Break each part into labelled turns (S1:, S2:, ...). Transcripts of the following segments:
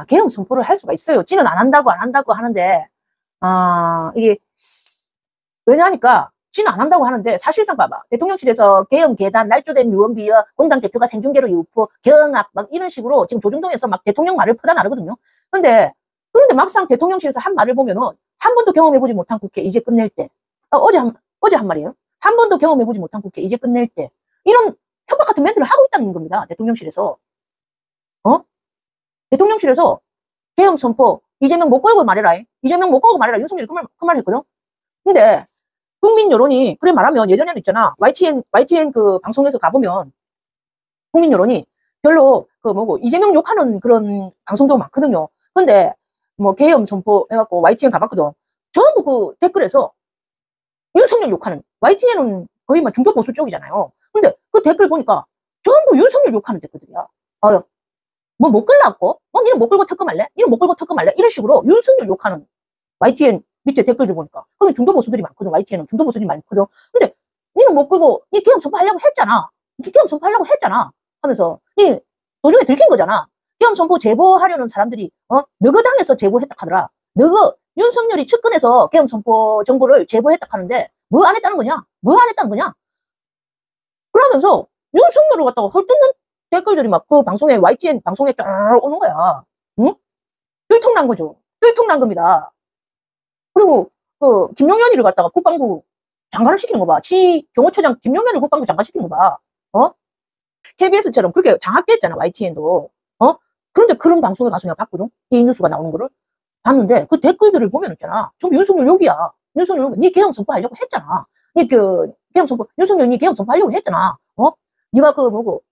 S1: 계엄 선포를 할 수가 있어요. 지는 안 한다고 하는데, 이게, 왜냐하니까, 지는 안 한다고 하는데, 사실상 봐봐. 대통령실에서 계엄 계단, 날조된 유언비어, 공당 대표가 생중계로 유포, 경압, 막 이런 식으로 지금 조중동에서 막 대통령 말을 퍼다 나르거든요. 근데 막상 대통령실에서 한 말을 보면은, 한 번도 경험해보지 못한 국회, 이제 끝낼 때. 어제 한 말이에요. 한 번도 경험해보지 못한 국회, 이제 끝낼 때. 이런 협박 같은 멘트를 하고 있다는 겁니다. 대통령실에서. 대통령실에서 계엄 선포, 이재명 못 걸고 말해라. 이재명 못 걸고 말해라. 윤석열이 그 말 했거든. 근데 국민 여론이 그래 말하면 예전에는 있잖아. YTN 그 방송에서 가보면 국민 여론이 별로 이재명 욕하는 그런 방송도 많거든요. 근데 뭐 계엄 선포 해갖고 YTN 가봤거든. 전부 그 댓글에서 윤석열 욕하는, YTN은 거의 막 중도 보수 쪽이잖아요. 근데 그 댓글 보니까 전부 윤석열 욕하는 댓글들이야. 뭐 못 끌라고? 니는 못 끌고 특검할래? 니는 못 끌고 특검할래? 이런 식으로 윤석열 욕하는 YTN 밑에 댓글들 보니까. 거기 중도 보수들이 많거든. YTN은 중도 보수들이 많거든. 근데 니는 못 끌고 니 계엄 선포하려고 했잖아. 니 계엄 선포하려고 했잖아. 하면서 니 도중에 들킨 거잖아. 계엄 선포 제보하려는 사람들이 너그 당에서 제보했다 하더라. 너그 윤석열이 측근에서 계엄 선포 정보를 제보했다 하는데 뭐 안 했다는 거냐? 뭐 안 했다는 거냐? 그러면서 윤석열을 갖다가 헐뜯는 댓글들이 막 그 방송에, YTN 방송에 쫙 오는 거야. 응? 들통난 거죠. 들통난 겁니다. 그리고 그 김용현이를 갖다가 국방부 장관을 시키는 거 봐. 경호처장 김용현을 국방부 장관 시키는 거 봐. KBS처럼 그렇게 장악됐잖아, YTN도. 그런데 그런 방송에 가서 내가 봤거든. 이 뉴스가 나오는 거를 봤는데 그 댓글들을 보면 있잖아. 전부 윤석열 욕이야. 윤석열 욕. 니 계엄 선포하려고 했잖아. 계엄 선포, 윤석열 니 계엄 선포하려고 했잖아. 니가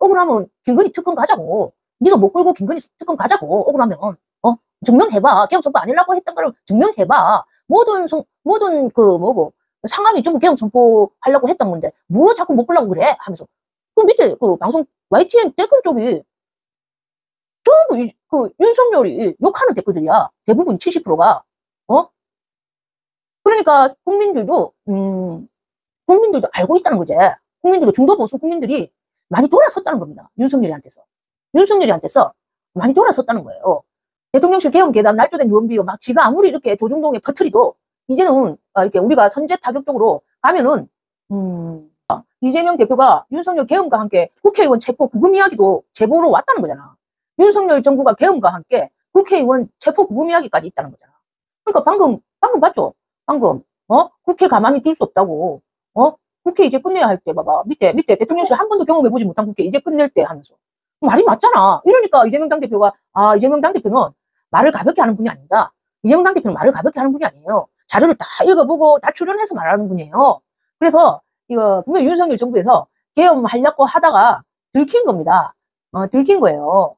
S1: 억울하면 김건희 특검 가자고. 니가 못 끌고 김건희 특검 가자고. 억울하면. 증명해봐. 계엄 선포 아니라고 했던 거를 증명해봐. 모든 상황이 전부 계엄 선포하려고 했던 건데, 뭐 자꾸 못 끌려고 그래? 하면서. 그 밑에 그 방송, YTN 댓글 쪽이 전부 윤석열이 욕하는 댓글들이야. 대부분 70%가. 그러니까 국민들도 알고 있다는 거지. 국민들도 중도 보수 국민들이 많이 돌아섰다는 겁니다. 윤석열이한테서 많이 돌아섰다는 거예요. 대통령실 계엄 계단 날조된 유언비어 막 지가 아무리 이렇게 조중동에 퍼뜨리도 이제는 이렇게 우리가 선제 타격적으로 가면은 이재명 대표가 윤석열 계엄과 함께 국회의원 체포 구금 이야기도 제보로 왔다는 거잖아. 윤석열 정부가 계엄과 함께 국회의원 체포 구금 이야기까지 있다는 거잖아. 그러니까 방금 봤죠? 방금 국회 가만히 둘 수 없다고. 국회 이제 끝내야 할 때 봐봐. 밑에 대통령실 한 번도 경험해보지 못한 국회 이제 끝낼 때 하면서. 말이 맞잖아. 이러니까 이재명 당대표가 이재명 당대표는 말을 가볍게 하는 분이 아니다. 이재명 당대표는 말을 가볍게 하는 분이 아니에요. 자료를 다 읽어보고 다 추론해서 말하는 분이에요. 그래서 이거 분명히 윤석열 정부에서 계엄하려고 하다가 들킨 겁니다. 들킨 거예요.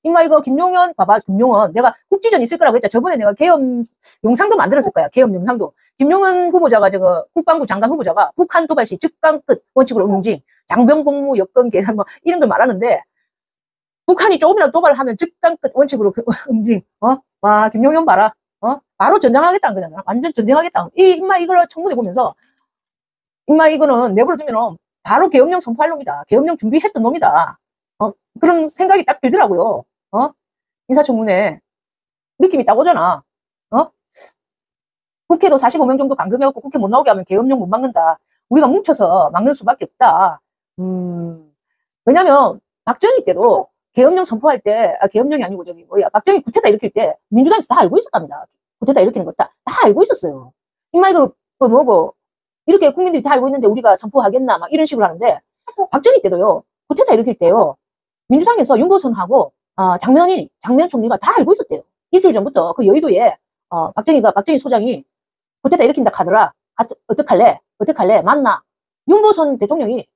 S1: 이마 이거 김용현 봐봐. 김용현 내가 국지전 있을 거라고 했잖아. 저번에 내가 계엄 영상도 만들었을 거야. 계엄 영상도. 김용현 후보자가 국방부 장관 후보자가 북한 도발 시 즉각 끝 원칙으로 응징 장병 복무 여건 계산 뭐 이런 걸 말하는데 북한이 조금이라도 도발을 하면 즉각 끝 원칙으로 응징. 와 김용현 봐라. 바로 전쟁하겠다는 거잖아. 완전 전쟁하겠다. 임마 이걸 청문회 보면서 임마 이거는 내버려두면 바로 계엄령 선포할 놈이다. 계엄령 준비했던 놈이다. 그런 생각이 딱 들더라고요. 인사청문회 느낌이 딱 오잖아. 국회도 45명 정도 감금해갖고 국회 못 나오게 하면 계엄령 못 막는다. 우리가 뭉쳐서 막는 수밖에 없다. 왜냐면 박정희 때도 계엄령 선포할 때 계엄령이 아니고 박정희 구태타 일으킬 때 민주당에서 다 알고 있었답니다. 구태타 일으키는 거 다 알고 있었어요. 임마 이거 이렇게 국민들이 다 알고 있는데 우리가 선포하겠나 막 이런 식으로 하는데 박정희 때도요. 구태타 일으킬 때요. 민주당에서 윤보선하고 장면 총리가 다 알고 있었대요. 일주일 전부터 그 여의도에 박정희 소장이 구태타 일으킨다 카더라. 어떡할래? 맞나? 윤보선 대통령이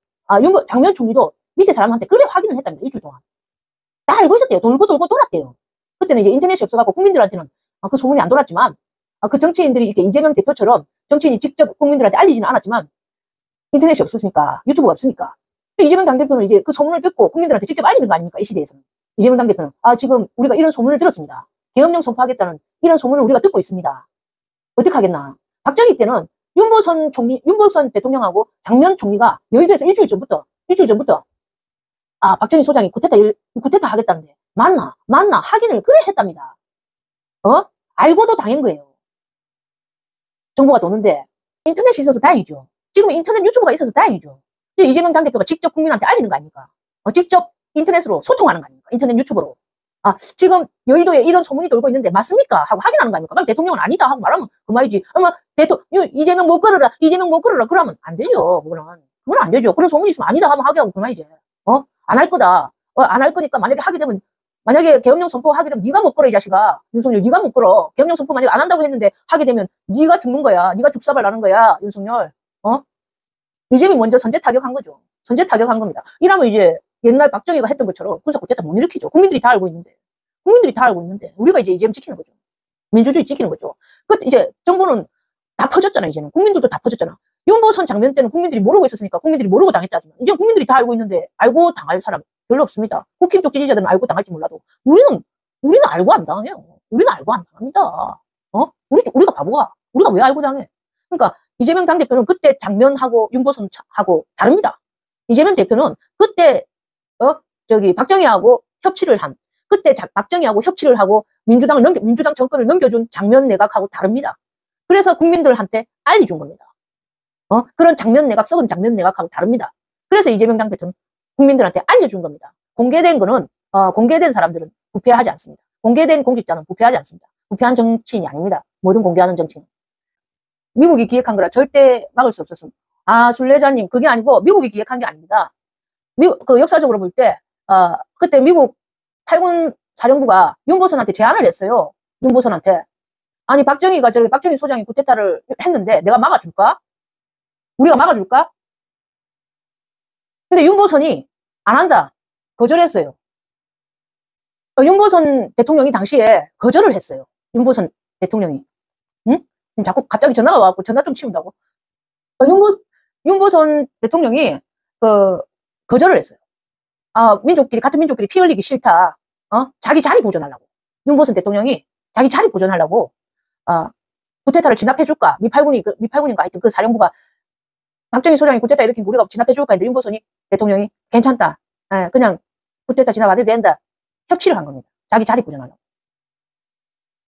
S1: 장면 총리도 밑에 사람한테 그래 확인을 했답니다. 일주일 동안. 다 알고 있었대요. 돌고 돌았대요. 그때는 이제 인터넷이 없어갖고 국민들한테는 그 소문이 안 돌았지만 그 정치인들이 이렇게 이재명 대표처럼 정치인이 직접 국민들한테 알리지는 않았지만 인터넷이 없었으니까 유튜브가 없으니까 이재명 당대표는 이제 그 소문을 듣고 국민들한테 직접 알리는 거 아닙니까? 이 시대에서는. 이재명 당대표는 지금 우리가 이런 소문을 들었습니다. 계엄령 선포하겠다는 이런 소문을 우리가 듣고 있습니다. 어떡하겠나. 박정희 때는 윤보선 대통령하고 장면 총리가 여의도에서 일주일 전부터 박정희 소장이 구태타 하겠다는데 맞나 확인을 그래 했답니다. 알고도 당한 거예요. 정보가 도는데 인터넷이 있어서 다행이죠. 지금 인터넷 유튜브가 있어서 다행이죠. 이제 이재명 당대표가 직접 국민한테 알리는 거 아닙니까? 직접 인터넷으로 소통하는 거 아닙니까? 인터넷 유튜브로. 지금 여의도에 이런 소문이 돌고 있는데 맞습니까? 하고 확인하는 거 아닙니까? 그럼 대통령은 아니다 하고 말하면 그만이지. 이재명 못 걸어라, 이재명 못 걸어라. 그러면 안 되죠. 그건 안 되죠. 그런 소문이 있으면 아니다 하면 하게 하고 그만이지. 안 할 거다. 안 할 거니까 만약에 하게 되면, 만약에 계엄령 선포하게 되면 네가 못 걸어, 이 자식아. 윤석열, 네가 못 걸어. 계엄령 선포 만약에 안 한다고 했는데 하게 되면 네가 죽는 거야. 네가 죽사발 나는 거야, 윤석열. 이재명이 먼저 선제 타격한 거죠. 선제 타격한 겁니다. 이러면 이제 옛날 박정희가 했던 것처럼 군사 쿠데타 못 일으키죠. 국민들이 다 알고 있는데. 우리가 이제 이재명 지키는 거죠. 민주주의 지키는 거죠. 이제 정부는 다 퍼졌잖아, 이제는. 국민들도 다 퍼졌잖아. 윤보선 장면 때는 국민들이 모르고 있었으니까 국민들이 모르고 당했다지만, 이제 국민들이 다 알고 있는데 알고 당할 사람 별로 없습니다. 국힘 쪽 지지자들은 알고 당할지 몰라도 우리는 알고 안 당해요. 우리는 알고 안 당합니다. 우리가 바보가. 우리가 왜 알고 당해? 그러니까 이재명 당대표는 그때 장면하고 윤보선하고 다릅니다. 이재명 대표는 그때 박정희하고 협치를 한, 그때 박정희하고 협치를 하고 민주당 정권을 넘겨준 장면 내각하고 다릅니다. 그래서 국민들한테 알려준 겁니다. 그런 장면 내각, 썩은 장면 내각하고 다릅니다. 그래서 이재명 당대표는 국민들한테 알려준 겁니다. 공개된 거는, 공개된 사람들은 부패하지 않습니다. 공개된 공직자는 부패하지 않습니다. 부패한 정치인이 아닙니다. 뭐든 공개하는 정치인. 미국이 기획한 거라 절대 막을 수 없었습니다. 순례자님, 그게 아니고 미국이 기획한 게 아닙니다. 역사적으로 볼 때, 그때 미국 8군 사령부가 윤보선한테 제안을 했어요. 윤보선한테. 아니, 박정희 소장이 쿠데타를 했는데 내가 막아줄까? 우리가 막아줄까? 근데 윤보선이 안 한다. 거절했어요. 윤보선 대통령이 당시에 거절을 했어요. 윤보선 대통령이. 응? 자꾸 갑자기 전화가 와갖고 전화 좀 치운다고. 윤보선 대통령이 거절을 했어요. 같은 민족끼리 피 흘리기 싫다. 자기 자리 보존하려고. 윤보선 대통령이 자기 자리 보존하려고, 쿠데타를 진압해줄까? 미팔군인가 하여튼 그 사령부가 박정희 소장이 쿠데타 일으킨 우리가 진압해줄까 했는데 윤보선이 대통령이 괜찮다. 그냥 쿠데타 진압 안 해도 된다. 협치를 한 겁니다. 자기 자리 보존하려고.